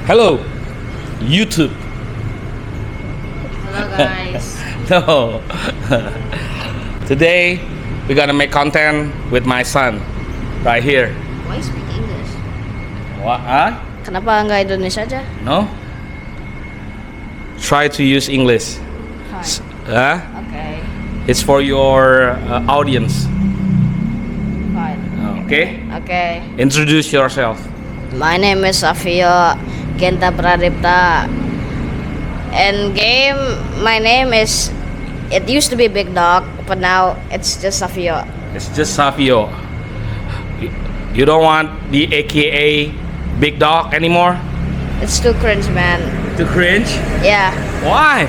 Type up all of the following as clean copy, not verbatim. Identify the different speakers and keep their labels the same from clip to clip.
Speaker 1: Hello, YouTube.
Speaker 2: Hello guys.
Speaker 1: No. Today we're gonna make content with my son right here.
Speaker 2: Why speak English?
Speaker 1: What? Huh?
Speaker 2: Kenapa nggak Indonesia aja?
Speaker 1: No? Try to use English.
Speaker 2: Fine.
Speaker 1: Huh?
Speaker 2: Okay.
Speaker 1: It's for your audience.
Speaker 2: Fine.
Speaker 1: Okay?
Speaker 2: Okay.
Speaker 1: Introduce yourself.
Speaker 2: My name is Savio Genta Pradipta. And game, my name is. It used to be Big Dog, but now it's just Savio.
Speaker 1: It's just Savio. You don't want the AKA Big Dog anymore?
Speaker 2: It's too cringe, man.
Speaker 1: Too cringe?
Speaker 2: Yeah.
Speaker 1: Why?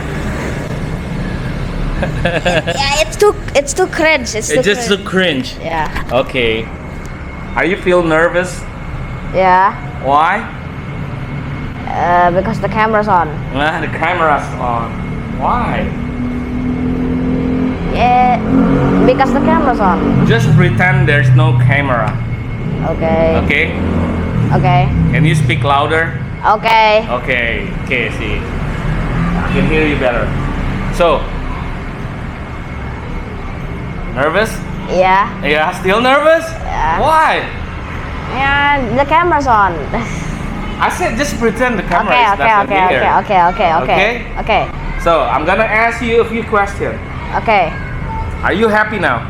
Speaker 2: Yeah, it's too cringe. It's
Speaker 1: Just too cringe.
Speaker 2: Yeah.
Speaker 1: Okay. Are you feel nervous?
Speaker 2: Yeah.
Speaker 1: Why?
Speaker 2: Because the camera's on.
Speaker 1: The camera's on. Why?
Speaker 2: Yeah. Because the camera's on.
Speaker 1: Just pretend there's no camera.
Speaker 2: Okay.
Speaker 1: Okay?
Speaker 2: Okay.
Speaker 1: Can you speak louder?
Speaker 2: Okay.
Speaker 1: Okay. Okay, see. I can hear you better. So, nervous?
Speaker 2: Yeah.
Speaker 1: Yeah, still nervous?
Speaker 2: Yeah.
Speaker 1: Why?
Speaker 2: Yeah, the camera's on.
Speaker 1: I said just pretend the camera
Speaker 2: Okay,
Speaker 1: is
Speaker 2: okay,
Speaker 1: not
Speaker 2: okay,
Speaker 1: here.
Speaker 2: okay, okay, okay, okay,
Speaker 1: Okay?
Speaker 2: okay,
Speaker 1: So, I'm gonna ask you a few questions.
Speaker 2: okay.
Speaker 1: Are you happy now?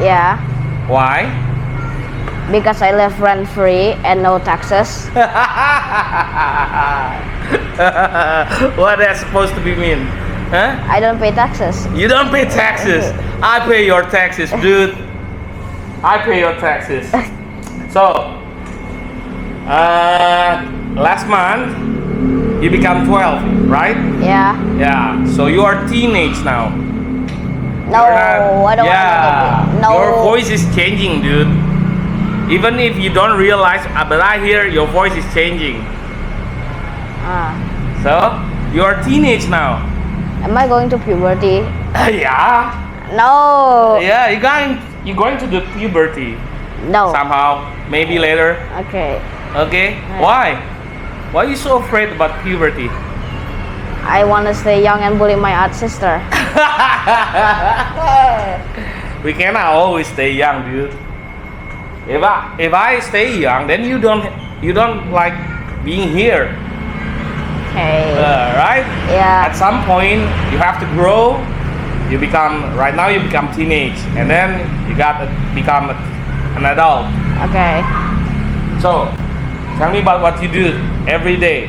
Speaker 2: Yeah,
Speaker 1: Why?
Speaker 2: because I live rent free and no taxes.
Speaker 1: What that's supposed to be mean? Huh?
Speaker 2: I don't pay taxes.
Speaker 1: You don't pay taxes. I pay your taxes, dude. I pay your taxes. So, last month you become 12, right?
Speaker 2: Yeah.
Speaker 1: Yeah. So you are teenage now.
Speaker 2: No,
Speaker 1: You're not-
Speaker 2: I don't
Speaker 1: Yeah.
Speaker 2: want to. No.
Speaker 1: Your voice is changing, dude. Even if you don't realize, but I hear your voice is changing.
Speaker 2: Ah.
Speaker 1: So you are teenage now.
Speaker 2: Am I going to puberty?
Speaker 1: Yeah.
Speaker 2: No.
Speaker 1: Yeah. You're going to do puberty
Speaker 2: No.
Speaker 1: somehow. Maybe later.
Speaker 2: Okay.
Speaker 1: Okay.
Speaker 2: Right.
Speaker 1: Why? Why are you so afraid about puberty?
Speaker 2: I want to stay young and bully my art sister.
Speaker 1: We cannot always stay young, dude. If I stay young, then you don't like being here,
Speaker 2: Okay.
Speaker 1: right?
Speaker 2: Yeah.
Speaker 1: At some point, you have to grow. You become right now you become teenage, and then you got to become an adult.
Speaker 2: Okay.
Speaker 1: So, tell me about what you do every day.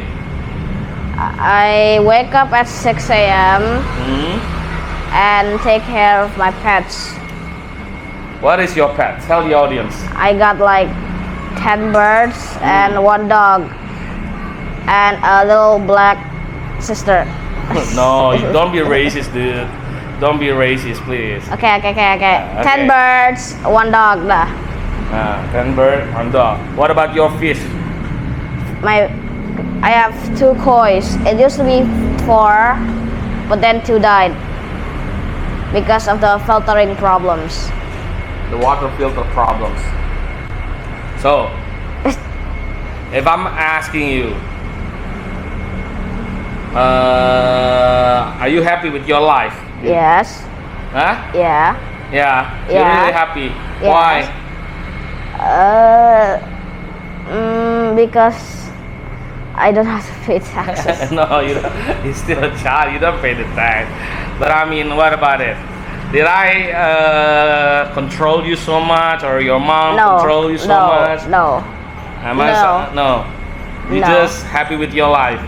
Speaker 2: I wake up at 6 a.m.
Speaker 1: Mhm.
Speaker 2: and take care of my pets.
Speaker 1: What is your pet? Tell the audience.
Speaker 2: I got like 10 birds and one dog and a little black sister.
Speaker 1: No, don't be racist, dude. Don't be racist, please.
Speaker 2: Okay.
Speaker 1: Okay.
Speaker 2: 10 birds, one dog dah.
Speaker 1: 10 bird, 1 dog. What about your fish?
Speaker 2: I have 2 kois. It used to be 4, but then 2 died because of the filtering problems.
Speaker 1: The water filter problems. So, if I'm asking you, are you happy with your life?
Speaker 2: Yes.
Speaker 1: Huh?
Speaker 2: Yeah.
Speaker 1: Yeah. You're
Speaker 2: Yeah.
Speaker 1: really happy.
Speaker 2: Yes.
Speaker 1: Why?
Speaker 2: Because I don't have to pay taxes.
Speaker 1: No, you don't. You're still a child. You don't pay the tax. But I mean, what about it? Did I control you so much, or your mom
Speaker 2: No.
Speaker 1: control you so
Speaker 2: no.
Speaker 1: much?
Speaker 2: No.
Speaker 1: Am I no. You
Speaker 2: No.
Speaker 1: just happy with your life.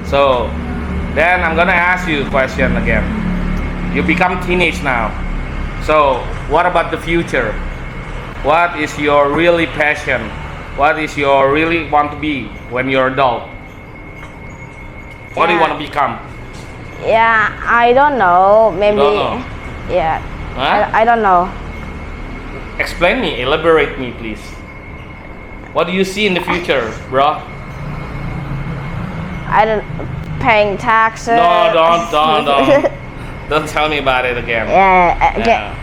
Speaker 1: So then I'm gonna ask you a question again. You become teenage now. So what about the future? What is your really passion? What is your really want to be when you're adult? What do you
Speaker 2: Yeah.
Speaker 1: want to become?
Speaker 2: Yeah, I don't know. Maybe.
Speaker 1: don't know?
Speaker 2: Yeah.
Speaker 1: Huh?
Speaker 2: I don't know.
Speaker 1: Explain me, elaborate me, please. What do you see in the future, bro?
Speaker 2: I don't paying taxes.
Speaker 1: No, don't. Don't tell me about it again.
Speaker 2: Yeah. Okay.
Speaker 1: Yeah.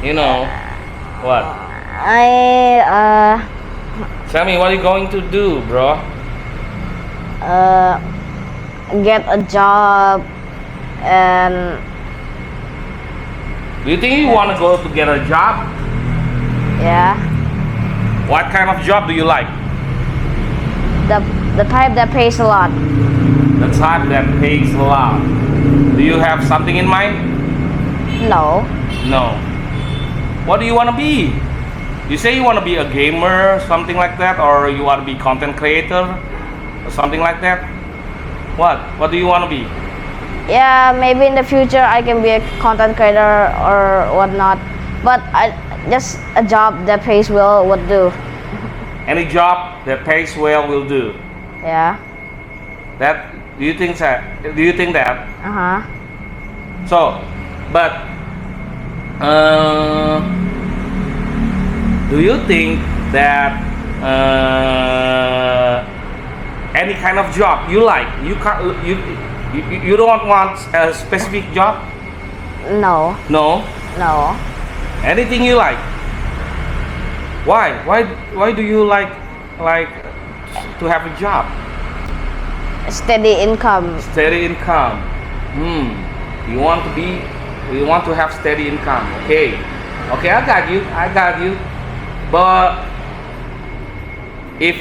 Speaker 1: You know what?
Speaker 2: I
Speaker 1: Tell me what are you going to do, bro?
Speaker 2: uh, get a job, and
Speaker 1: Do you think you want to go to get a job?
Speaker 2: yeah,
Speaker 1: What kind of job do you like?
Speaker 2: the type that pays a lot.
Speaker 1: The type that pays a lot. Do you have something in mind?
Speaker 2: No,
Speaker 1: No. What do you want to be? You say you want to be a gamer, something like that, or you want to be content creator, or something like that? What? What do you want to be?
Speaker 2: yeah, maybe in the future I can be a content creator or whatnot, but I just a job that pays well would do.
Speaker 1: Any job that pays well will do.
Speaker 2: Yeah.
Speaker 1: That do you think that? Do you think that?
Speaker 2: Uh-huh.
Speaker 1: So, but do you think that any kind of job you like? You can't. You don't want a specific job?
Speaker 2: No.
Speaker 1: No.
Speaker 2: No.
Speaker 1: Anything you like? Why? Why do you like to have a job?
Speaker 2: Steady income.
Speaker 1: Steady income. You want to have steady income. Okay. Okay, I got you. But if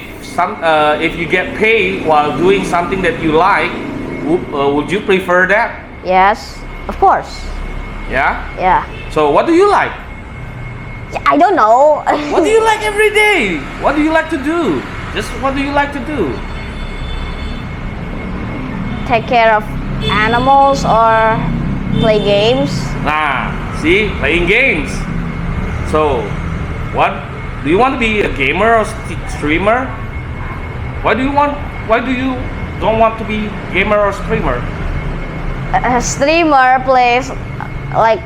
Speaker 1: you get paid while doing something that you like, would you prefer that?
Speaker 2: Yes, of course.
Speaker 1: Yeah.
Speaker 2: Yeah.
Speaker 1: So what do you like?
Speaker 2: I don't know.
Speaker 1: What do you like every day? What do you like to do? Just what do you like to do?
Speaker 2: Take care of animals or play games.
Speaker 1: See, playing games. So, what do you want to be a gamer or streamer? Why do you don't want to be gamer or streamer?
Speaker 2: A streamer plays like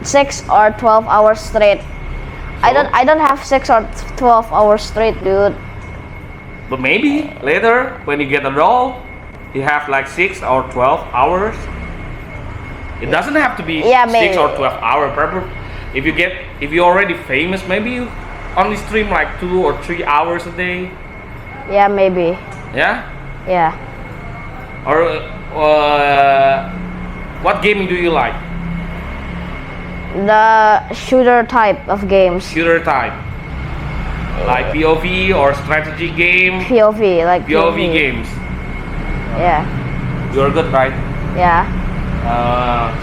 Speaker 2: 6 or 12 hours straight. I don't have 6 or 12 hours straight, dude.
Speaker 1: But maybe later when you get a role, you have like 6 or 12 hours. It doesn't have to be 6 or 12 hours. If you're already famous, maybe you only stream like 2 or 3 hours a day.
Speaker 2: Yeah, maybe.
Speaker 1: Yeah.
Speaker 2: Yeah.
Speaker 1: Or what game do you like?
Speaker 2: The shooter type of games.
Speaker 1: Shooter type, like POV or strategy game.
Speaker 2: POV, like
Speaker 1: POV games.
Speaker 2: Yeah.
Speaker 1: You're good, right?
Speaker 2: Yeah.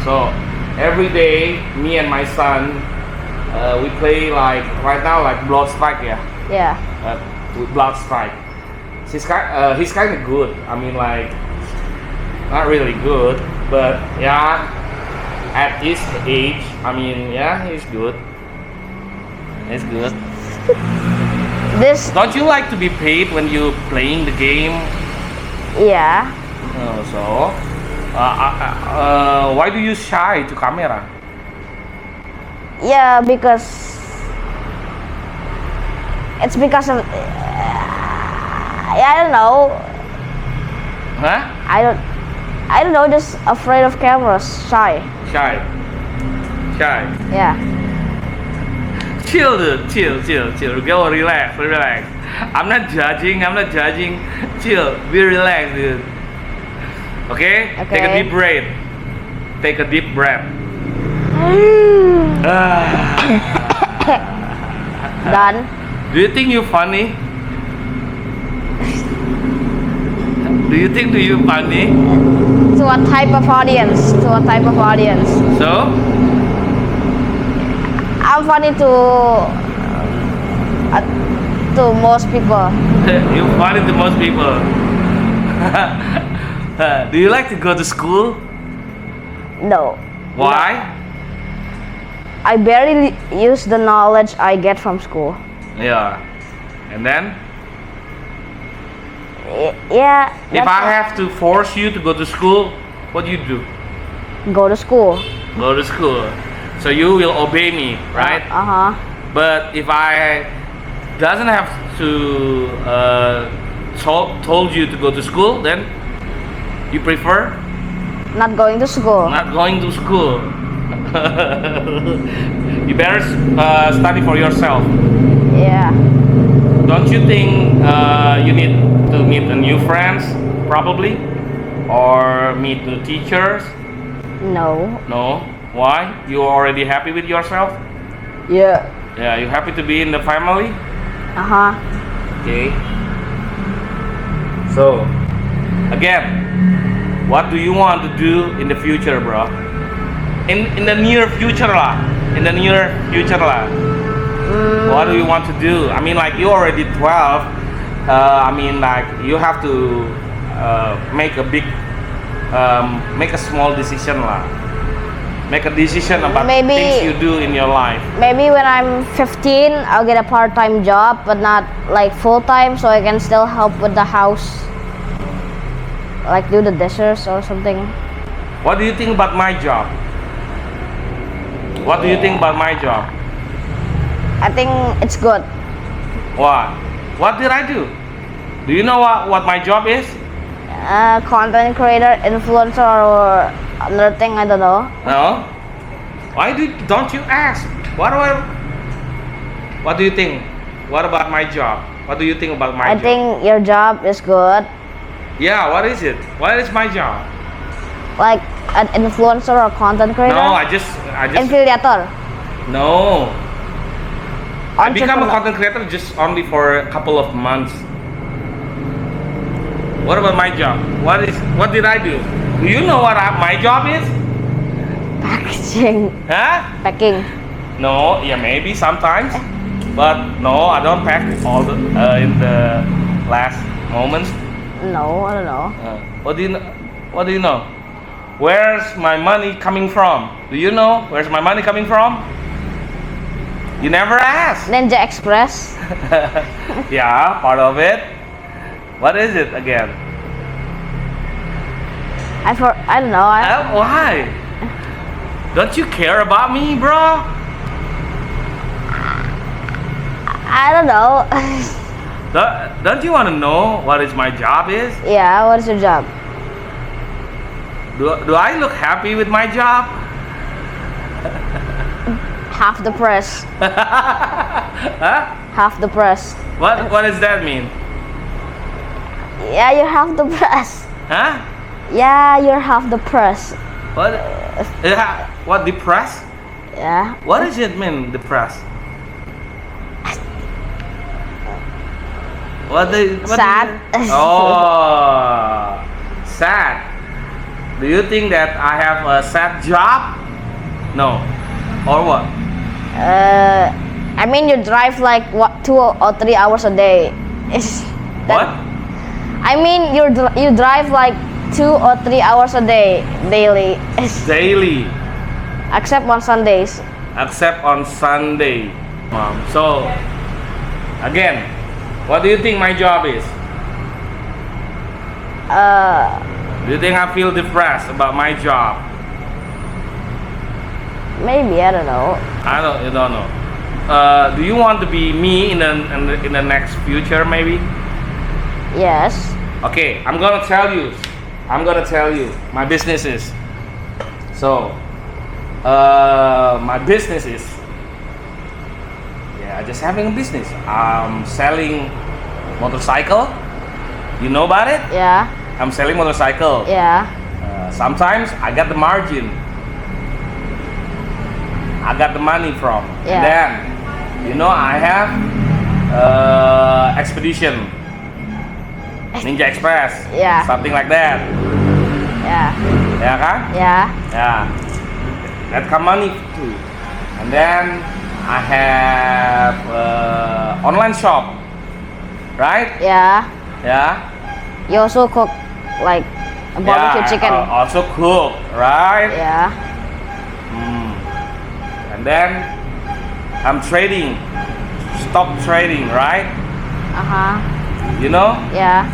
Speaker 1: So every day, me and my son, we play like right now like Blood Strike, yeah.
Speaker 2: Yeah.
Speaker 1: With Blood Strike. He's kind of good. I mean, like not really good, but yeah. At his age, I mean, yeah, he's good. He's good. Don't you like to be paid when you playing the game?
Speaker 2: Yeah.
Speaker 1: So, why do you shy to camera?
Speaker 2: Yeah, because it's because of I don't know.
Speaker 1: Huh?
Speaker 2: I don't know, just afraid of cameras, shy.
Speaker 1: Shy.
Speaker 2: Yeah.
Speaker 1: Chill, dude. Chill. Go, relax. I'm not judging. Chill. Be relaxed, dude. Okay? Take a deep breath.
Speaker 2: Done.
Speaker 1: Do you think you're funny? Do you funny?
Speaker 2: To what type of audience?
Speaker 1: So?
Speaker 2: I'm funny to most people.
Speaker 1: You're funny to most people. Do you like to go to school?
Speaker 2: No.
Speaker 1: Why?
Speaker 2: I barely use the knowledge I get from school.
Speaker 1: Yeah. And then?
Speaker 2: Yeah.
Speaker 1: If I have to force you to go to school, what do you do?
Speaker 2: Go to school.
Speaker 1: Go to school. So you will obey me, right? But if I doesn't have to told you to go to school, then you prefer
Speaker 2: Not going to school.
Speaker 1: not going to school. You better study for yourself.
Speaker 2: Yeah.
Speaker 1: Don't you think you need to meet a new friends, probably, or meet new teachers.
Speaker 2: No.
Speaker 1: No. Why? You already happy with yourself?
Speaker 2: Yeah.
Speaker 1: Yeah, you happy to be in the family?
Speaker 2: Uh-huh.
Speaker 1: Okay. So, again, what do you want to do in the future, bro? In the near future lah. In the near future lah. What do you want to do? I mean, like you already 12. I mean, like you have to make a small decision lah. Make a decision about
Speaker 2: Maybe-
Speaker 1: things you do in your life.
Speaker 2: Maybe when I'm 15, I'll get a part-time job, but not like full-time, so I can still help with the house. Like do the dishes or something.
Speaker 1: What do you think about my job? What do you think about my job?
Speaker 2: I think it's good.
Speaker 1: What? What did I do? Do you know what my job is?
Speaker 2: Content creator, influencer, or another thing, I don't know.
Speaker 1: No. Why don't you ask? What do you think? What about my job? What do you think about my
Speaker 2: I
Speaker 1: job?
Speaker 2: think your job is good.
Speaker 1: Yeah, what is it? What is my job?
Speaker 2: Like an influencer or content creator.
Speaker 1: No, I just
Speaker 2: Affiliator.
Speaker 1: no. I become a
Speaker 2: Entrepreneur.
Speaker 1: content creator just only for a couple of months. What about my job? What did I do? Do you know what my job is?
Speaker 2: Packaging.
Speaker 1: Huh?
Speaker 2: Packing.
Speaker 1: No, yeah, maybe sometimes, but no, I don't pack all the in the last moments.
Speaker 2: No, I don't know.
Speaker 1: What do you know? Where's my money coming from? Do you know where's my money coming from? You never ask.
Speaker 2: Ninja Express.
Speaker 1: Yeah, part of it. What is it again?
Speaker 2: I don't know.
Speaker 1: Why? Don't you care about me, bro?
Speaker 2: I don't know.
Speaker 1: Don't you want to know what is my job is?
Speaker 2: Yeah, what is your job?
Speaker 1: Do I look happy with my job?
Speaker 2: Half the press.
Speaker 1: Huh?
Speaker 2: Half the press.
Speaker 1: What does that mean?
Speaker 2: Yeah, you're half the press.
Speaker 1: Huh?
Speaker 2: Yeah, you're half the press.
Speaker 1: What? What depressed?
Speaker 2: Yeah.
Speaker 1: What does it mean, depressed?
Speaker 2: Sad.
Speaker 1: Oh, sad. Do you think that I have a sad job? No. Or what?
Speaker 2: I mean, you drive like what 2 or 3 hours a day. Is
Speaker 1: What?
Speaker 2: I mean, you drive like 2 or 3 hours a day daily,
Speaker 1: Daily,
Speaker 2: except on Sundays.
Speaker 1: except on Sunday. So, again, what do you think my job is? Do you think I feel depressed about my job?
Speaker 2: Maybe, I don't know.
Speaker 1: You don't know. Do you want to be me in the next future, maybe?
Speaker 2: Yes.
Speaker 1: Okay, I'm gonna tell you my business is. So, my business is, yeah, just having a business. I'm selling motorcycle. You know about it?
Speaker 2: Yeah.
Speaker 1: I'm selling motorcycle.
Speaker 2: Yeah.
Speaker 1: Sometimes I got the margin. I got the money from.
Speaker 2: Yeah.
Speaker 1: And then, you know, I have expedition. Ninja Express.
Speaker 2: Yeah.
Speaker 1: Something like that.
Speaker 2: Yeah.
Speaker 1: Ya kan?
Speaker 2: Yeah.
Speaker 1: Yeah. That come money too. And then I have online shop. Right?
Speaker 2: Yeah.
Speaker 1: Yeah.
Speaker 2: You also cook like a barbecue
Speaker 1: Yeah,
Speaker 2: chicken.
Speaker 1: I also cook, right?
Speaker 2: Yeah.
Speaker 1: And then I'm trading, stock trading, right?
Speaker 2: Uh-huh.
Speaker 1: You know,
Speaker 2: Yeah.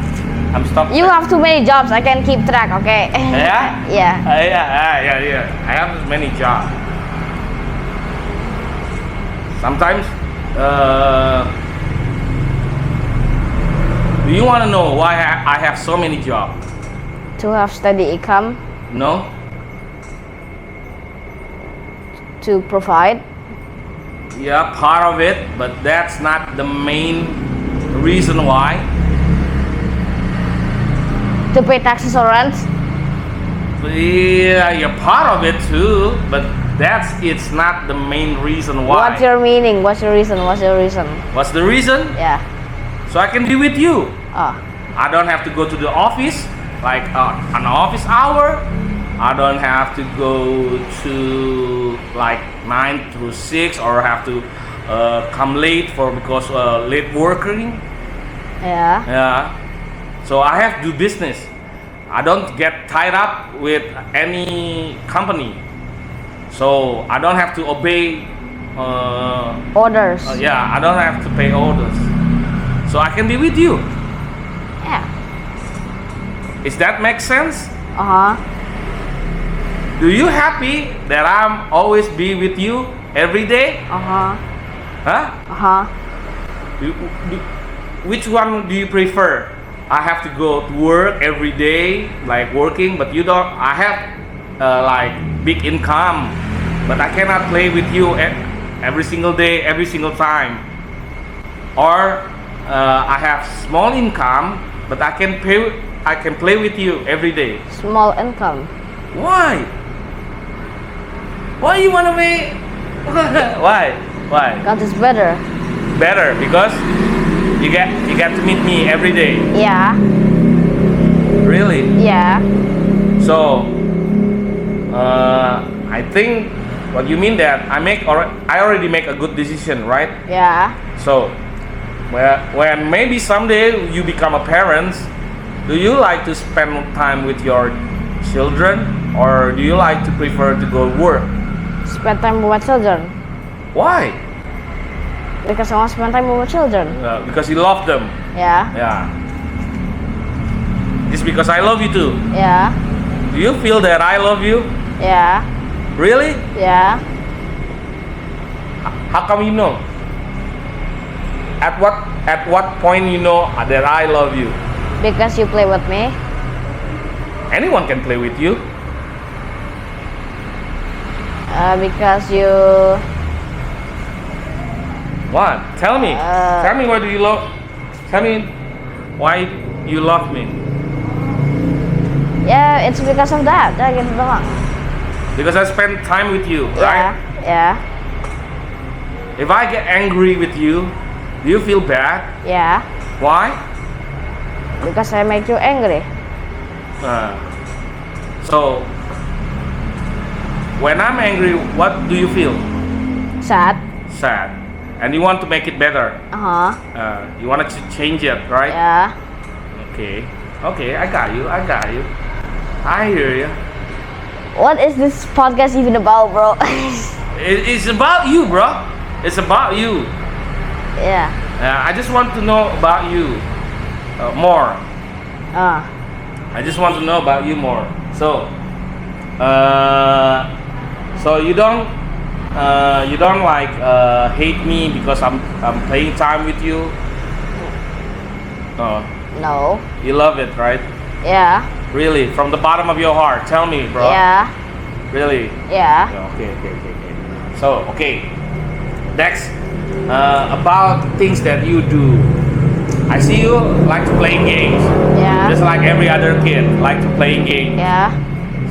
Speaker 1: I'm stock.
Speaker 2: You have too many jobs. I can keep track, okay?
Speaker 1: Yeah?
Speaker 2: Yeah.
Speaker 1: Yeah. I have many jobs. Sometimes, do you want to know why I have so many jobs?
Speaker 2: To have steady income,
Speaker 1: No?
Speaker 2: to provide.
Speaker 1: Yeah, part of it, but that's not the main reason why.
Speaker 2: To pay taxes or rent?
Speaker 1: Yeah, you're part of it too, but it's not the main reason why.
Speaker 2: What's your meaning? What's your reason? What's your reason?
Speaker 1: What's the reason?
Speaker 2: Yeah.
Speaker 1: So I can be with you.
Speaker 2: Oh.
Speaker 1: I don't have to go to the office like an office hour. I don't have to go to like 9 to 6 or have to come late because late working.
Speaker 2: Yeah.
Speaker 1: Yeah. So I have to do business. I don't get tied up with any company. So I don't have to obey
Speaker 2: Orders.
Speaker 1: yeah, I don't have to pay orders. So I can be with you.
Speaker 2: Yeah.
Speaker 1: Is that make sense?
Speaker 2: Uh-huh.
Speaker 1: Do you happy that I'm always be with you every day?
Speaker 2: Uh-huh.
Speaker 1: Huh?
Speaker 2: Uh-huh.
Speaker 1: Which one do you prefer? I have to go to work every day, like working, but you don't. I have like big income, but I cannot play with you every single day, every single time. Or I have small income, but I can play with you every day.
Speaker 2: Small income.
Speaker 1: Why? Why you wanna be? Why? Why?
Speaker 2: Because it's better.
Speaker 1: Better because you get to meet me every day.
Speaker 2: Yeah.
Speaker 1: Really?
Speaker 2: Yeah.
Speaker 1: So I think what you mean that I already make a good decision, right?
Speaker 2: Yeah.
Speaker 1: So when maybe someday you become a parent, do you like to spend time with your children or do you like to prefer to go work?
Speaker 2: Spend time with my children.
Speaker 1: Why?
Speaker 2: Because I want to spend time with my children.
Speaker 1: Because you love them.
Speaker 2: Yeah.
Speaker 1: Yeah. Just because I love you too.
Speaker 2: Yeah.
Speaker 1: Do you feel that I love you?
Speaker 2: Yeah.
Speaker 1: Really?
Speaker 2: Yeah.
Speaker 1: How come you know? At what point you know that I love you?
Speaker 2: Because you play with me.
Speaker 1: Anyone can play with you.
Speaker 2: Because you.
Speaker 1: What? Tell me. Tell me why do you love? Tell me why you love me.
Speaker 2: Yeah, it's because of that. Ya gitu doang.
Speaker 1: Because I spend time with you,
Speaker 2: Yeah.
Speaker 1: right?
Speaker 2: Yeah.
Speaker 1: If I get angry with you, do you feel bad?
Speaker 2: Yeah.
Speaker 1: Why?
Speaker 2: Because I make you angry.
Speaker 1: So when I'm angry, what do you feel?
Speaker 2: Sad.
Speaker 1: Sad. And you want to make it better.
Speaker 2: Uh-huh.
Speaker 1: You want to change it, right?
Speaker 2: Yeah.
Speaker 1: Okay. Okay, I got you. I hear you.
Speaker 2: What is this podcast even about, bro?
Speaker 1: It's about you, bro. It's about you.
Speaker 2: Yeah.
Speaker 1: I just want to know about you more. I just want to know about you more. So, so you don't like hate me because I'm playing time with you. No,
Speaker 2: No.
Speaker 1: you love it, right?
Speaker 2: Yeah.
Speaker 1: Really, from the bottom of your heart. Tell me, bro.
Speaker 2: Yeah.
Speaker 1: Really.
Speaker 2: Yeah.
Speaker 1: Yeah, okay. So, okay. Next, about things that you do. I see you like to playing games.
Speaker 2: Yeah.
Speaker 1: Just like every other kid, like to playing games.
Speaker 2: Yeah.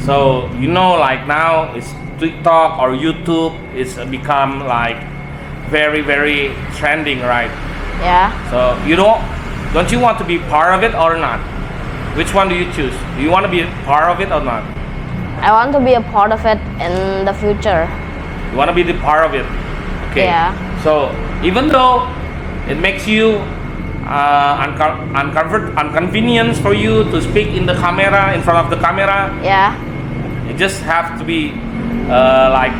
Speaker 1: So like now it's TikTok or YouTube. It's become like very very trending, right?
Speaker 2: Yeah.
Speaker 1: So don't you want to be part of it or not? Which one do you choose? Do you want to be part of it or not?
Speaker 2: I want to be a part of it in the future.
Speaker 1: You want to be the part of it. Okay.
Speaker 2: Yeah.
Speaker 1: So even though it makes you inconvenience for you to speak in front of the camera,
Speaker 2: Yeah.
Speaker 1: it just have to be like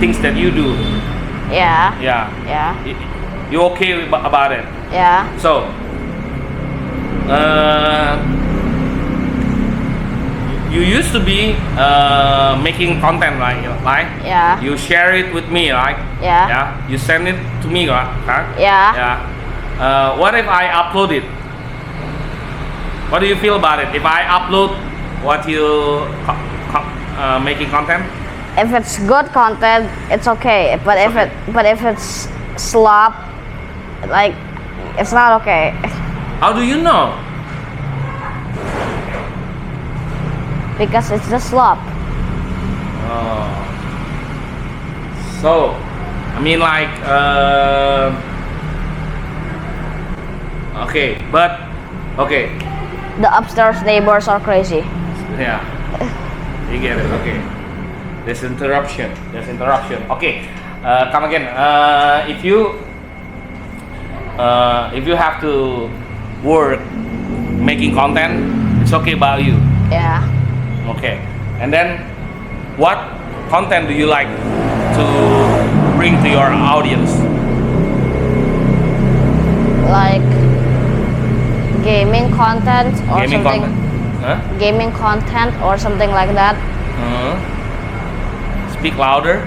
Speaker 1: things that you do.
Speaker 2: Yeah.
Speaker 1: Yeah.
Speaker 2: Yeah.
Speaker 1: You okay about it?
Speaker 2: Yeah.
Speaker 1: So you used to be making content, right?
Speaker 2: Yeah.
Speaker 1: You share it with me, right?
Speaker 2: Yeah.
Speaker 1: Yeah. You send it to me, right? Huh?
Speaker 2: Yeah.
Speaker 1: Yeah. What if I upload it? What do you feel about it? If I upload what you making content?
Speaker 2: If it's good content, it's okay. But if it's slop, like it's not okay.
Speaker 1: How do you know?
Speaker 2: because it's the slop.
Speaker 1: Oh. So, I mean like, okay, but, okay,
Speaker 2: The upstairs neighbors are crazy.
Speaker 1: yeah, you get it, okay. There's interruption, okay, come again, if you have to work making content, it's okay about you,
Speaker 2: Yeah.
Speaker 1: okay, and then what content do you like to bring to your audience?
Speaker 2: Like gaming content or
Speaker 1: Gaming
Speaker 2: something.
Speaker 1: content? Huh?
Speaker 2: Gaming content or something like that.
Speaker 1: Speak louder.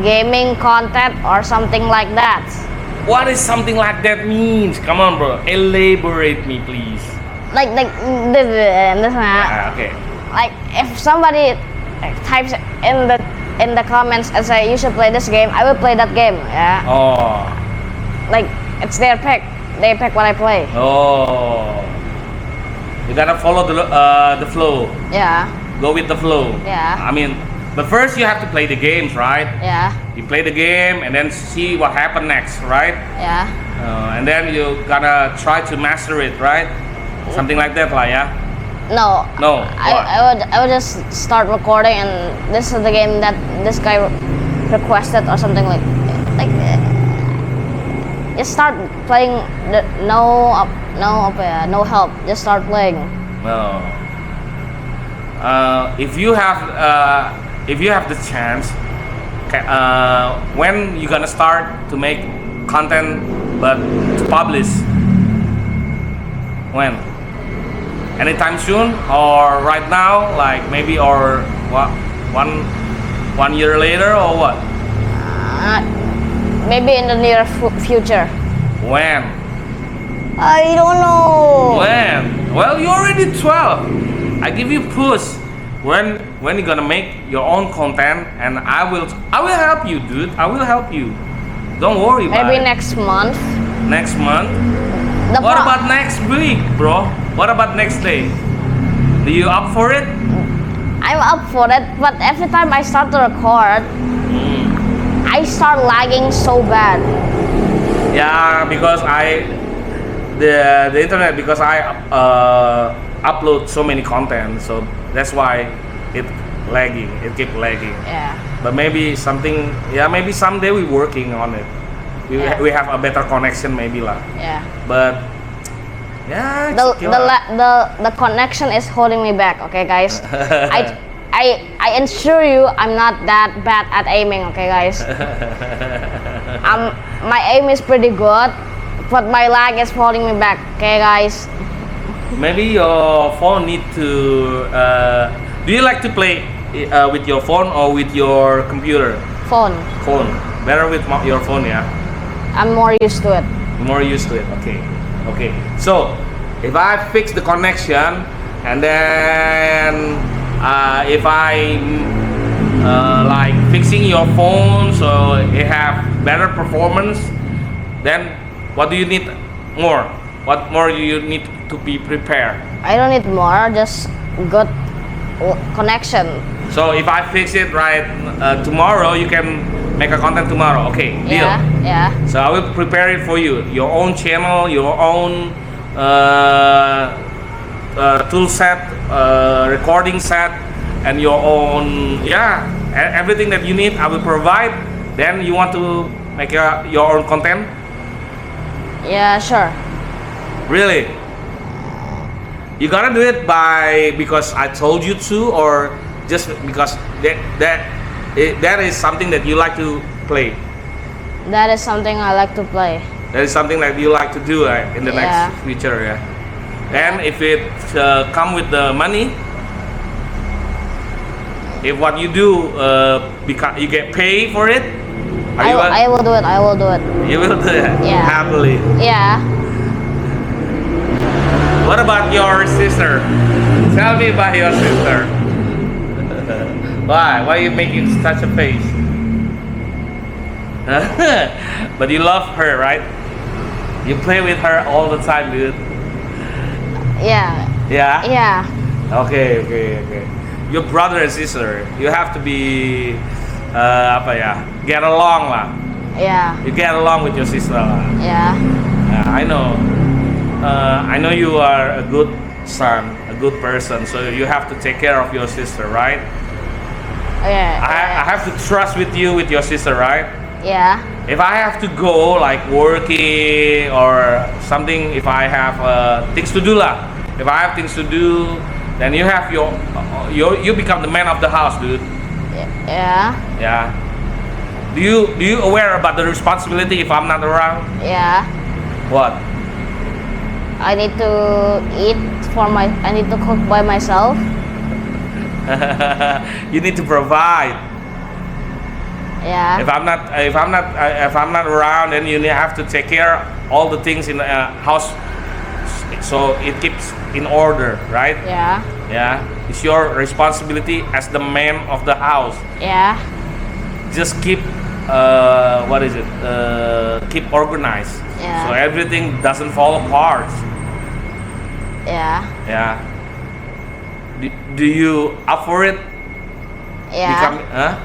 Speaker 2: Gaming content or something like that.
Speaker 1: What is something like that means? Come on, bro. Elaborate me, please.
Speaker 2: Like this one.
Speaker 1: Okay.
Speaker 2: Like if somebody types in the comments and say you should play this game, I will play that game. Yeah.
Speaker 1: Oh.
Speaker 2: Like it's their pick. They pick what I play.
Speaker 1: Oh. You gotta follow the flow.
Speaker 2: Yeah.
Speaker 1: Go with the flow.
Speaker 2: Yeah.
Speaker 1: I mean, but first you have to play the games, right?
Speaker 2: Yeah.
Speaker 1: You play the game and then see what happened next, right?
Speaker 2: Yeah.
Speaker 1: And then you gotta try to master it, right? Something like that, lah, yeah.
Speaker 2: No.
Speaker 1: No.
Speaker 2: I would just start recording and this is the game that this guy requested or something like just start playing no help, just start playing.
Speaker 1: No. If you have the chance, when you gonna start to make content but to publish? When? Anytime soon or right now? Like maybe or what? One year later or what?
Speaker 2: Maybe in the near future.
Speaker 1: When?
Speaker 2: I don't know.
Speaker 1: When? Well, you're already 12. I give you push. When you gonna make your own content, and I will help you, dude. I will help you. Don't worry about
Speaker 2: Maybe
Speaker 1: it.
Speaker 2: next month.
Speaker 1: Next month?
Speaker 2: The
Speaker 1: What
Speaker 2: pro-
Speaker 1: about next week, bro? What about next day? Do you up for it?
Speaker 2: I'm up for it, but every time I start to record, I start lagging so bad.
Speaker 1: Yeah, because the internet, because I upload so many content, so that's why it keep lagging.
Speaker 2: Yeah.
Speaker 1: But maybe maybe someday we're working on it.
Speaker 2: Yeah.
Speaker 1: We have a better connection maybe lah.
Speaker 2: Yeah.
Speaker 1: But yeah, it's okay lah.
Speaker 2: The connection is holding me back. Okay, guys. I ensure you I'm not that bad at aiming. Okay, guys. My aim is pretty good, but my lag is holding me back. Okay, guys.
Speaker 1: Maybe your phone need to. Do you like to play with your phone or with your computer?
Speaker 2: Phone.
Speaker 1: Phone. Better with your phone, yeah.
Speaker 2: I'm more used to it.
Speaker 1: More used to it. Okay. Okay. So if I fix the connection and then if I like fixing your phone so it have better performance, then what do you need more? What more do you need to be prepared?
Speaker 2: I don't need more, just good connection.
Speaker 1: So if I fix it right tomorrow, you can make a content tomorrow. Okay, deal.
Speaker 2: Yeah.
Speaker 1: So I will prepare it for you. Your own channel, your own tool set, recording set, and your own everything that you need. I will provide. Then you want to make your own content?
Speaker 2: Yeah, sure.
Speaker 1: Really? You gotta do it because I told you to, or just because that is something that you like to play?
Speaker 2: That is something I like to play.
Speaker 1: That is something that you like to do in the
Speaker 2: Yeah.
Speaker 1: next future, yeah. And if it come with the money, if what you do you get paid for it,
Speaker 2: I will do it. I will do it.
Speaker 1: you will do it
Speaker 2: Yeah.
Speaker 1: happily.
Speaker 2: Yeah.
Speaker 1: What about your sister? Tell me about your sister. Why? Why are you making such a face? But you love her, right? You play with her all the time, dude.
Speaker 2: Yeah.
Speaker 1: Yeah?
Speaker 2: Yeah.
Speaker 1: Okay. your brother and sister. You have to be apa ya? Get along lah.
Speaker 2: Yeah.
Speaker 1: You get along with your sister lah.
Speaker 2: Yeah.
Speaker 1: I know. I know you are a good son, a good person. So you have to take care of your sister, right?
Speaker 2: Yeah.
Speaker 1: I have to trust with you with your sister, right?
Speaker 2: Yeah.
Speaker 1: If I have to go like working or something, if I have things to do lah. If I have things to do, then you have you become the man of the house, dude.
Speaker 2: Yeah.
Speaker 1: Yeah. Do you aware about the responsibility if I'm not around?
Speaker 2: Yeah.
Speaker 1: What?
Speaker 2: I need to eat I need to cook by myself.
Speaker 1: You need to provide.
Speaker 2: Yeah.
Speaker 1: If I'm not around, then you have to take care of all the things in the house, so it keeps in order, right?
Speaker 2: Yeah.
Speaker 1: Yeah. It's your responsibility as the man of the house.
Speaker 2: Yeah.
Speaker 1: Just keep keep organized.
Speaker 2: Yeah.
Speaker 1: So everything doesn't fall apart.
Speaker 2: Yeah.
Speaker 1: Yeah. Do you up for it?
Speaker 2: Yeah.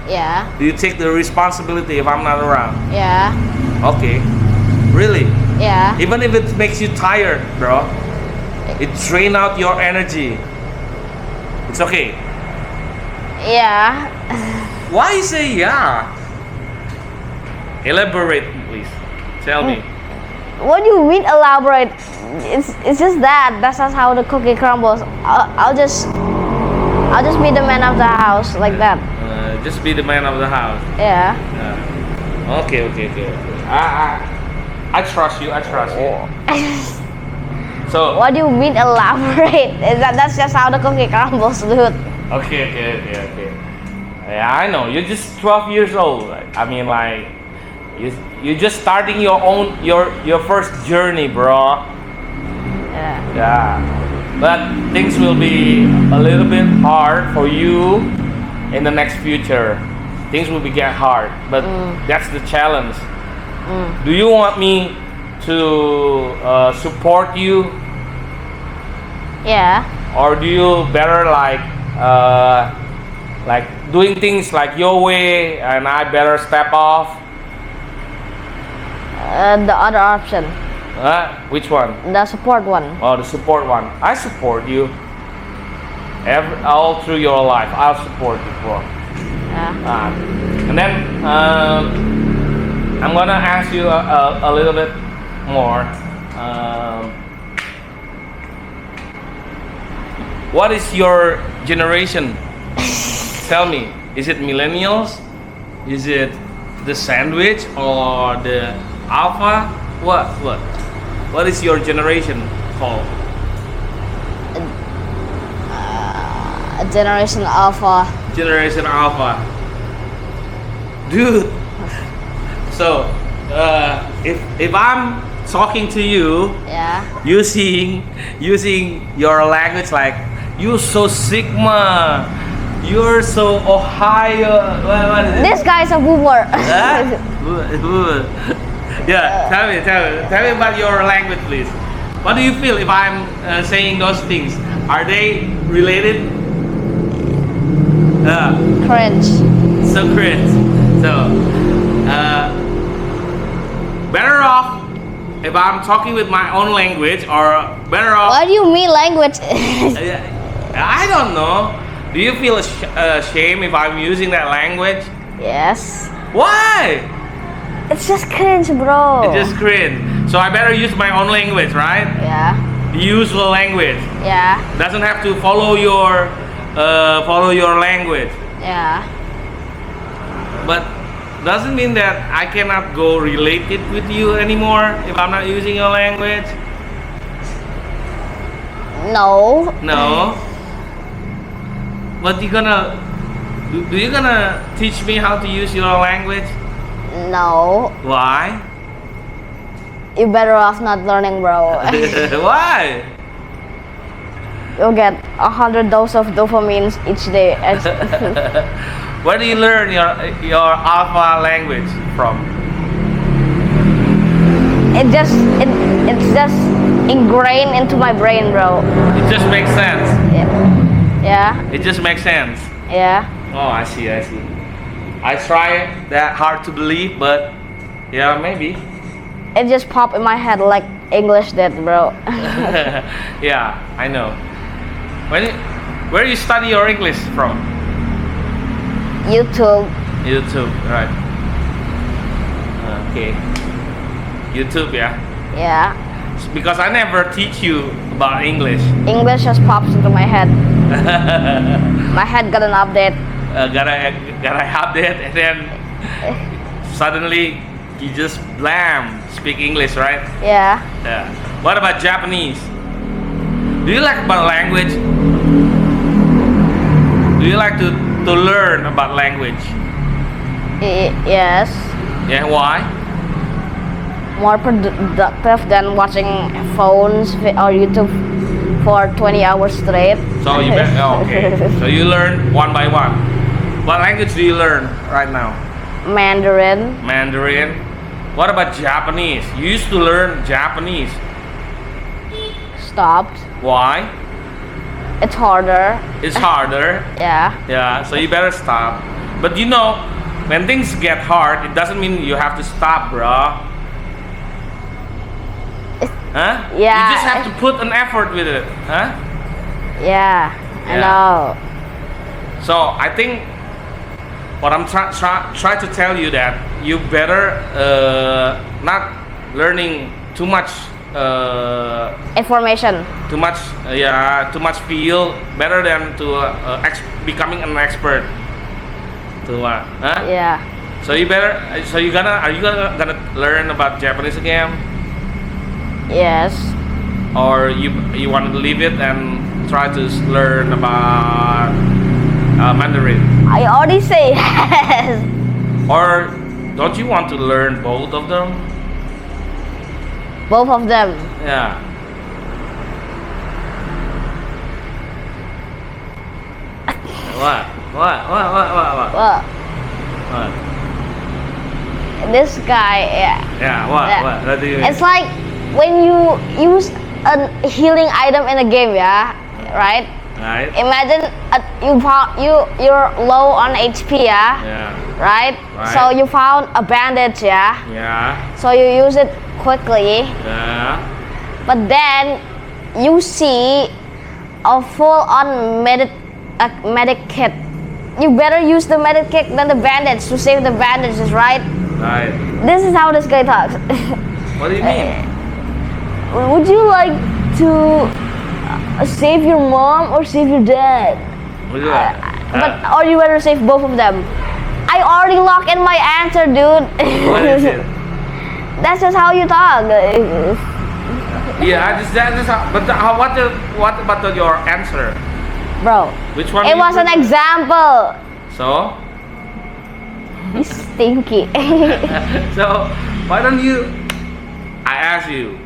Speaker 2: Yeah.
Speaker 1: Do you take the responsibility if I'm not around?
Speaker 2: Yeah.
Speaker 1: Okay. Really?
Speaker 2: Yeah.
Speaker 1: Even if it makes you tired, bro. It drain out your energy. It's okay.
Speaker 2: Yeah.
Speaker 1: Why you say yeah? Elaborate, please. Tell me.
Speaker 2: What do you mean elaborate? It's just that. That's not how the cookie crumbles. I'll just be the man of the house like that.
Speaker 1: Just be the man of the house.
Speaker 2: Yeah.
Speaker 1: Okay. I trust you. I trust you. So.
Speaker 2: What do you mean elaborate? That's just how the cookie crumbles, dude.
Speaker 1: Okay. Yeah, I know. You're just 12 years old. I mean, like, you're just starting your first journey, bro. Yeah. But things will be a little bit hard for you in the next future. Things will get hard, but that's the challenge. Do you want me to support you?
Speaker 2: Yeah.
Speaker 1: Or do you better like doing things like your way and I better step off?
Speaker 2: The other option.
Speaker 1: Which one?
Speaker 2: The support one.
Speaker 1: Oh, the support one. I support you. All through your life, I'll support you, bro.
Speaker 2: Yeah.
Speaker 1: And then I'm gonna ask you a little bit more. What is your generation? Tell me. Is it millennials? Is it the sandwich or the alpha? What is your generation called?
Speaker 2: Generation Alpha.
Speaker 1: Generation Alpha. Dude. So, if I'm talking to you,
Speaker 2: Yeah.
Speaker 1: using your language like you're so Sigma, you're so Ohio. What is it?
Speaker 2: This guy's a boomer.
Speaker 1: Yeah, tell me about your language, please. What do you feel if I'm saying those things? Are they related?
Speaker 2: Cringe.
Speaker 1: So cringe. So, better off if I'm talking with my own language, or better off.
Speaker 2: What do you mean language?
Speaker 1: I don't know. Do you feel ashamed if I'm using that language?
Speaker 2: Yes.
Speaker 1: Why?
Speaker 2: It's just cringe, bro.
Speaker 1: It's just cringe. So I better use my own language, right?
Speaker 2: Yeah.
Speaker 1: The usual language.
Speaker 2: Yeah.
Speaker 1: Doesn't have to follow your language.
Speaker 2: Yeah.
Speaker 1: But doesn't mean that I cannot go related with you anymore if I'm not using your language.
Speaker 2: No.
Speaker 1: No. But you gonna teach me how to use your language?
Speaker 2: No.
Speaker 1: Why?
Speaker 2: You're better off not learning, bro.
Speaker 1: Why?
Speaker 2: You'll get 100 doses of dopamine each day.
Speaker 1: Where do you learn your alpha language from?
Speaker 2: It's just ingrained into my brain, bro.
Speaker 1: It just makes sense.
Speaker 2: Yeah. Yeah.
Speaker 1: It just makes sense.
Speaker 2: Yeah.
Speaker 1: Oh, I see. I try that hard to believe, but yeah, maybe.
Speaker 2: It just popped in my head like English did, bro.
Speaker 1: Yeah, I know. Where you study your English from?
Speaker 2: YouTube.
Speaker 1: YouTube, right? Okay. YouTube, yeah.
Speaker 2: Yeah.
Speaker 1: Because I never teach you about English.
Speaker 2: English just pops into my head. My head got an update.
Speaker 1: Gotta update, and then suddenly you just blam speak English, right?
Speaker 2: Yeah.
Speaker 1: Yeah. What about Japanese? Do you like about language? Do you like to learn about language?
Speaker 2: Yes.
Speaker 1: Yeah, why?
Speaker 2: More productive than watching phones or YouTube for 20 hours straight.
Speaker 1: So you okay. So you learn one by one. What language do you learn right now?
Speaker 2: Mandarin.
Speaker 1: Mandarin. What about Japanese? You used to learn Japanese.
Speaker 2: Stopped.
Speaker 1: Why?
Speaker 2: It's harder.
Speaker 1: It's harder.
Speaker 2: Yeah.
Speaker 1: Yeah, so you better stop. But you know, when things get hard, it doesn't mean you have to stop, bro. Huh?
Speaker 2: Yeah.
Speaker 1: You just have to put an effort with it, huh?
Speaker 2: Yeah. I
Speaker 1: Yeah.
Speaker 2: know.
Speaker 1: So I think what I'm try to tell you that you better not learning too much
Speaker 2: Information.
Speaker 1: too much feel better than to becoming an expert. To huh?
Speaker 2: Yeah.
Speaker 1: So you better. So are you gonna learn about Japanese again,
Speaker 2: Yes.
Speaker 1: or you want to leave it and try to learn about Mandarin,
Speaker 2: I already say yes.
Speaker 1: or don't you want to learn both of them?
Speaker 2: Both of them.
Speaker 1: Yeah. What?
Speaker 2: Well,
Speaker 1: What?
Speaker 2: this guy, yeah.
Speaker 1: Yeah. What?
Speaker 2: Yeah.
Speaker 1: What do you mean?
Speaker 2: It's like when you use a healing item in a game, yeah, right?
Speaker 1: Right.
Speaker 2: Imagine you're low on HP, yeah,
Speaker 1: Yeah.
Speaker 2: right?
Speaker 1: Right.
Speaker 2: So you found a bandage, yeah.
Speaker 1: Yeah.
Speaker 2: So you use it quickly,
Speaker 1: Yeah.
Speaker 2: but then you see a full-on medic kit. You better use the medic kit than the bandage to save the bandages, right?
Speaker 1: Right.
Speaker 2: This is how this guy talks.
Speaker 1: What do you mean?
Speaker 2: Would you like to save your mom or save your dad?
Speaker 1: What do you like?
Speaker 2: But or you better save both of them. I already locked in my answer, dude.
Speaker 1: What is it?
Speaker 2: That's just how you talk.
Speaker 1: Yeah, that is how, but what about your answer?
Speaker 2: Bro,
Speaker 1: Which one?
Speaker 2: it
Speaker 1: you
Speaker 2: was an
Speaker 1: prefer?
Speaker 2: example.
Speaker 1: So,
Speaker 2: You stinky.
Speaker 1: so why don't you? I ask you,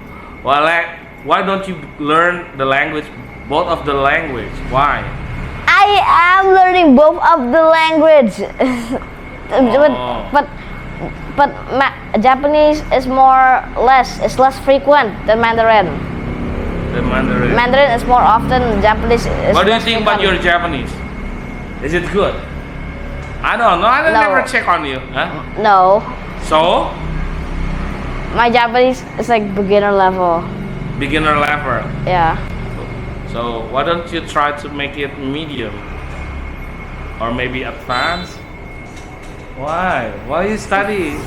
Speaker 1: well, why don't you learn the language, both of the language? Why?
Speaker 2: I am learning both of the language.
Speaker 1: Oh.
Speaker 2: But Japanese is it's less frequent than Mandarin.
Speaker 1: The Mandarin.
Speaker 2: Mandarin is more often. Japanese is
Speaker 1: What do you
Speaker 2: less
Speaker 1: think about your
Speaker 2: frequent.
Speaker 1: Japanese? Is it good? I don't know. I
Speaker 2: No.
Speaker 1: never check on you. Huh?
Speaker 2: No,
Speaker 1: So,
Speaker 2: my Japanese is like beginner level.
Speaker 1: beginner level.
Speaker 2: Yeah.
Speaker 1: So why don't you try to make it medium, or maybe advanced? Why? Why you study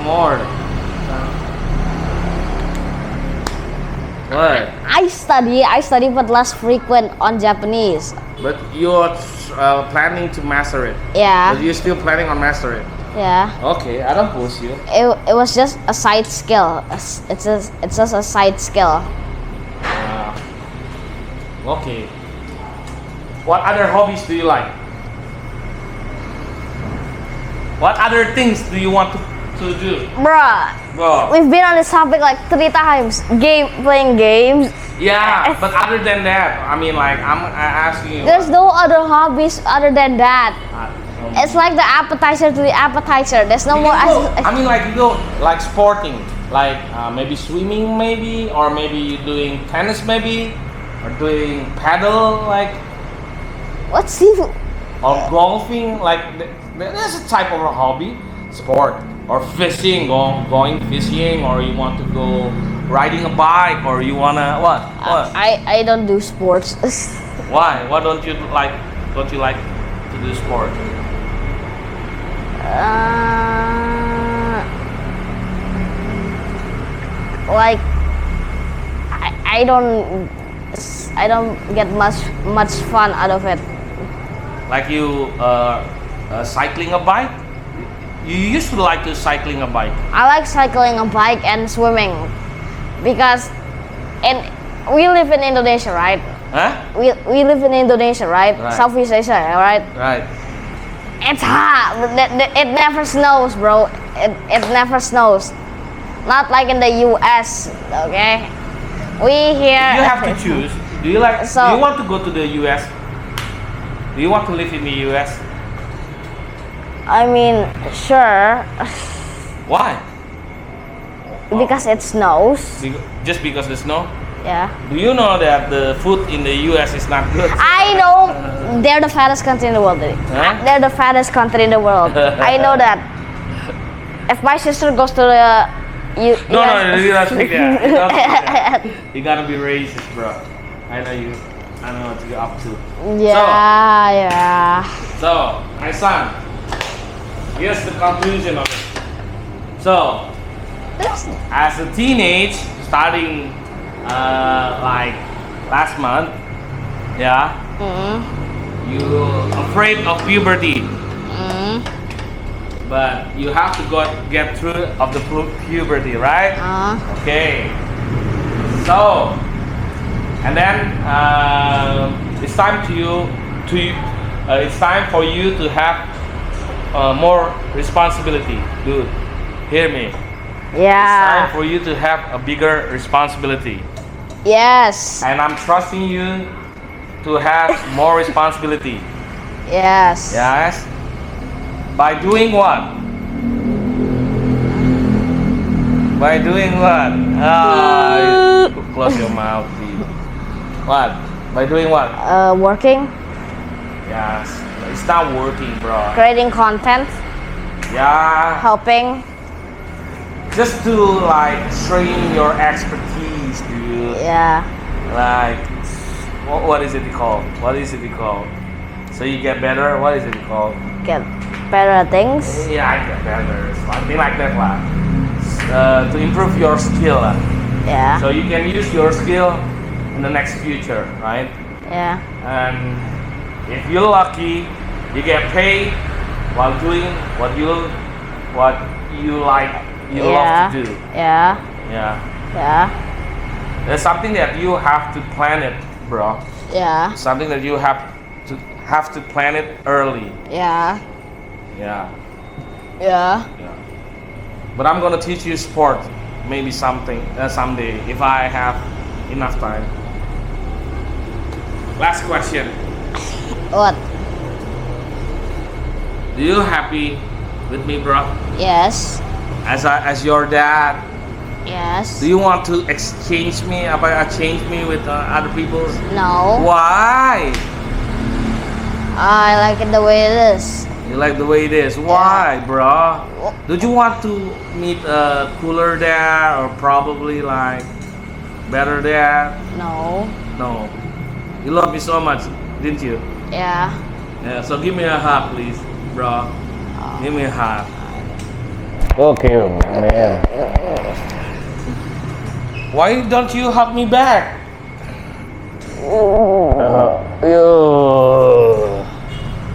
Speaker 1: more? What?
Speaker 2: I study, but less frequent on Japanese.
Speaker 1: But you're planning to master it.
Speaker 2: Yeah,
Speaker 1: But you're still planning on master it.
Speaker 2: yeah.
Speaker 1: Okay, I don't push you.
Speaker 2: It was just a side skill. It's just a side skill.
Speaker 1: Okay. What other hobbies do you like? What other things do you want to do?
Speaker 2: Bruh,
Speaker 1: Bro.
Speaker 2: we've been on this topic like 3 times. Playing games.
Speaker 1: Yeah, but other than that, I mean, like I asking you.
Speaker 2: There's no other hobbies other than that.
Speaker 1: Uh,
Speaker 2: It's like the appetizer to the appetizer. There's no
Speaker 1: You
Speaker 2: more.
Speaker 1: can go, I mean, like you go like sporting, like maybe swimming, maybe, or maybe you doing tennis, maybe, or doing paddle, like.
Speaker 2: What's the
Speaker 1: Or golfing, like there's a type of a hobby, sport, or fishing, going fishing, or you want to go riding a bike, or you wanna what? What?
Speaker 2: I don't do sports.
Speaker 1: Why? Why don't you like? Don't you like to do sport?
Speaker 2: Like I don't get much fun out of it.
Speaker 1: Like you cycling a bike? You used to like to cycling a bike.
Speaker 2: I like cycling a bike and swimming because we live in Indonesia, right?
Speaker 1: Huh?
Speaker 2: We live in Indonesia, right?
Speaker 1: Right.
Speaker 2: Southeast Asia, right?
Speaker 1: Right.
Speaker 2: It's hot. It never snows, bro. It never snows. Not like in the US, okay? We here.
Speaker 1: You have to choose. Do you like?
Speaker 2: So-
Speaker 1: do you want to go to the US? Do you want to live in the US?
Speaker 2: I mean, sure,
Speaker 1: Why?
Speaker 2: because it snows.
Speaker 1: Just because the snow?
Speaker 2: Yeah.
Speaker 1: Do you know that the food in the US is not good?
Speaker 2: I know they're the fattest country in the world.
Speaker 1: Huh?
Speaker 2: They're the fattest country in the world. I know that. If my sister goes to the
Speaker 1: No, you don't speak that. You don't speak that. You gotta be racist, bro. I know you. I know what you're up to.
Speaker 2: Yeah.
Speaker 1: So, my son, here's the conclusion of it. So, as a teenage, starting like last month, yeah, you afraid of puberty, but you have to get through of the puberty, right? Okay. So, and then it's time it's time for you to have more responsibility, dude. Hear me. It's
Speaker 2: Yeah.
Speaker 1: time for you to have a bigger responsibility,
Speaker 2: Yes.
Speaker 1: and I'm trusting you to have more responsibility.
Speaker 2: Yes.
Speaker 1: Yes. By doing what? By doing what? Close your mouth, please. What? By doing what?
Speaker 2: Working,
Speaker 1: Yes. It's not working, bro.
Speaker 2: creating content,
Speaker 1: Yeah.
Speaker 2: helping.
Speaker 1: Just to like train your expertise, dude.
Speaker 2: Yeah.
Speaker 1: Like, what is it called? What is it called? So you get better. What is it called?
Speaker 2: Get better at things.
Speaker 1: Yeah, I get better. Something like that, lah. To improve your skill, lah.
Speaker 2: Yeah.
Speaker 1: So you can use your skill in the next future, right?
Speaker 2: Yeah.
Speaker 1: And if you're lucky, you get paid while doing what you like, you love to do.
Speaker 2: Yeah.
Speaker 1: Yeah.
Speaker 2: Yeah.
Speaker 1: There's something that you have to plan it, bro.
Speaker 2: Yeah.
Speaker 1: Something that you have to plan it early.
Speaker 2: Yeah.
Speaker 1: Yeah.
Speaker 2: Yeah.
Speaker 1: Yeah. But I'm gonna teach you sport, maybe someday if I have enough time. Last question.
Speaker 2: What?
Speaker 1: Do you happy with me, bro?
Speaker 2: Yes.
Speaker 1: As your dad,
Speaker 2: Yes.
Speaker 1: do you want to exchange me with other people?
Speaker 2: No.
Speaker 1: Why?
Speaker 2: I like it the way it is.
Speaker 1: You like the way it is. Why, bro? Don't you want to meet a cooler dad or probably like better dad?
Speaker 2: No.
Speaker 1: No. You love me so much, didn't you?
Speaker 2: Yeah.
Speaker 1: Yeah. So give me a hug, please, bro. Give me a hug. Okay, man. Why don't you hug me back?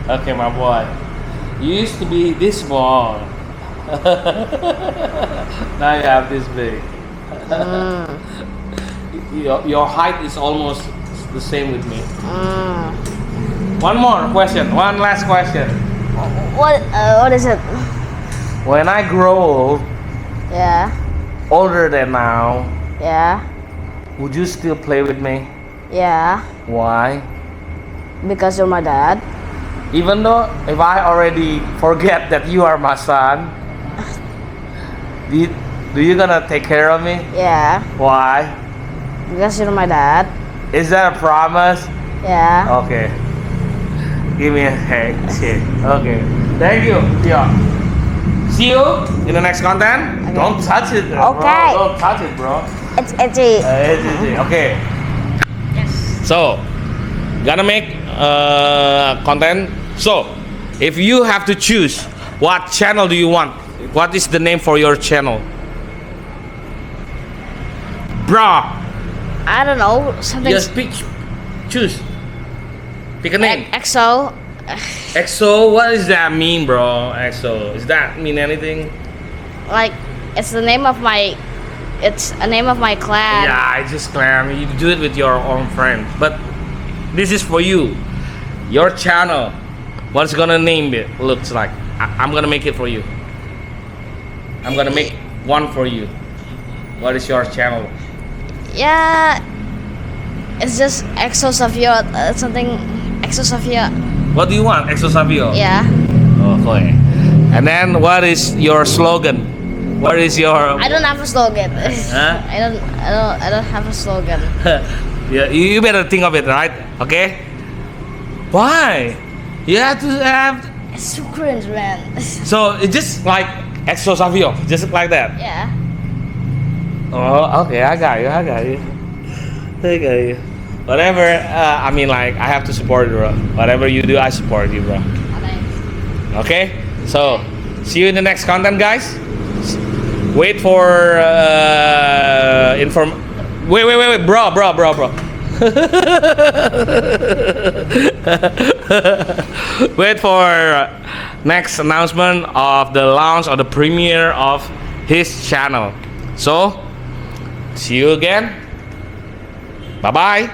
Speaker 1: Okay, my boy. You used to be this small. Now you have this big. Your height is almost the same with me. One more question. One last question.
Speaker 2: What is it?
Speaker 1: When I grow old,
Speaker 2: Yeah.
Speaker 1: older than now,
Speaker 2: Yeah.
Speaker 1: would you still play with me?
Speaker 2: Yeah.
Speaker 1: Why?
Speaker 2: Because you're my dad.
Speaker 1: Even though if I already forget that you are my son, do you gonna take care of me?
Speaker 2: Yeah.
Speaker 1: Why?
Speaker 2: Because you're my dad.
Speaker 1: Is that a promise?
Speaker 2: Yeah.
Speaker 1: Okay. Give me a handshake. Okay. Thank you. Yeah. See you in the next content.
Speaker 2: Okay.
Speaker 1: Don't touch it,
Speaker 2: Okay.
Speaker 1: bro. Don't touch it, bro.
Speaker 2: It's itchy.
Speaker 1: Okay.
Speaker 2: Yes.
Speaker 1: So, gonna make content. So, if you have to choose, what channel do you want? What is the name for your channel? Bro,
Speaker 2: I don't know. Something.
Speaker 1: just pick, choose. Pick a name.
Speaker 2: EXO.
Speaker 1: EXO, what does that mean, bro? EXO, does that mean anything?
Speaker 2: Like, it's the name of my. It's a name of my clan.
Speaker 1: Yeah, it's just clan. You do it with your own friends. But this is for you. Your channel. What's gonna name it? Looks like. I'm gonna make it for you. I'm gonna make one for you. What is your channel?
Speaker 2: Yeah. It's just EXO Savio. Something. EXO Savio.
Speaker 1: What do you want? EXO Savio?
Speaker 2: Yeah.
Speaker 1: Okay. And then what is your slogan? What is your?
Speaker 2: I don't have a slogan.
Speaker 1: Huh?
Speaker 2: I don't have a slogan.
Speaker 1: Yeah, you better think of it, right? Okay. Why? You have to have.
Speaker 2: It's so cringe, man.
Speaker 1: So it's just like EXO Savio, just like that.
Speaker 2: Yeah.
Speaker 1: Oh, okay. I got you. I got you. I got you. Whatever. I mean, like I have to support you, bro. Whatever you do, I support you, bro. Okay. So see you in the next content, guys. Wait for Wait, bro. Wait for next announcement of the launch or the premiere of his channel. So, see you again. Bye bye.